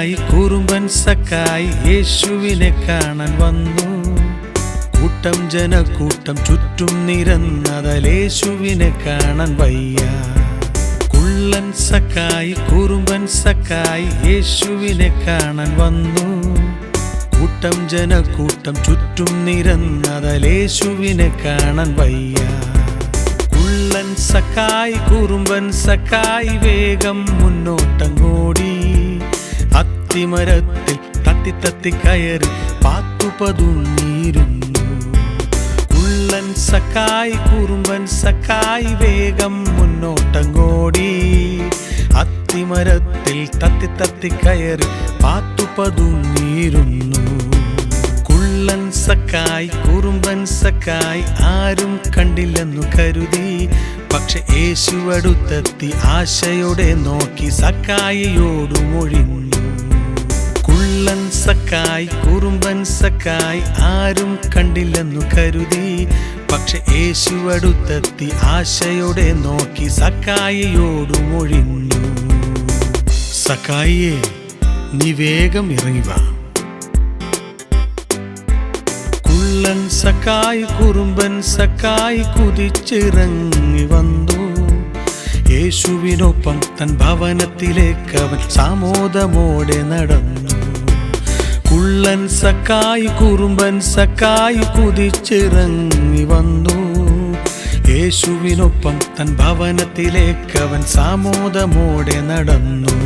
സക്കായി കുറുമ്പൻ സക്കായി യേശുവിനെ കാണാൻ വന്നു. കൂട്ടം ജനക്കൂട്ടം ചുറ്റും നിരന്നതാൽ യേശുവിനെ കാണാൻ വയ്യ. കുള്ളൻ സക്കായി കുറുമ്പൻ സക്കായി യേശുവിനെ കാണാൻ വന്നു. കൂട്ടം ജനക്കൂട്ടം ചുറ്റും നിരന്നതാൽ യേശുവിനെ കാണാൻ വയ്യ. കുള്ളൻ സക്കായി കുറുമ്പൻ സക്കായി വേഗം മുന്നോട്ടങ്ങോടി. അത്തിമരത്തിൽ തത്തി തത്തി കയറി പാത്തു പതുങ്ങിയിരുന്നു. കുള്ളൻ സക്കായി കുറുമ്പൻ സക്കായി വേഗം മുന്നോട്ടങ്ങോടി. അത്തിമരത്തിൽ തത്തി തത്തി കയറി പാത്തു പതുങ്ങിയിരുന്നു. കുള്ളൻ സക്കായി കുറുമ്പൻ സക്കായി ആരും കണ്ടില്ലെന്നു കരുതി. പക്ഷെ യേശു അടുത്തെത്തി ആശയോടെ നോക്കി സക്കായിയോടു മൊഴിഞ്ഞു. കുള്ളൻ സക്കായി കുറുമ്പൻ സക്കായി ആരും കണ്ടില്ലെന്നു കരുതി. പക്ഷെ യേശു അടുത്തെത്തി ആശയോടെ നോക്കി സക്കായിയോടു മൊഴിഞ്ഞു. സക്കായിയെ, നീ വേഗം ഇറങ്ങി വാ. കുള്ളൻ സക്കായി കുറുമ്പൻ സക്കായി കുതിച്ചിറങ്ങി വന്നു. യേശുവിനൊപ്പം തൻ ഭവനത്തിലേക്ക് അവൻ സാമോദമോടെ നടന്നു. കുള്ളൻ സക്കായി കുറുമ്പൻ സക്കായി കുതിച്ചിറങ്ങി വന്നു. യേശുവിനൊപ്പം തൻ ഭവനത്തിലേക്ക് അവൻ സാമോദമോടെ നടന്നു.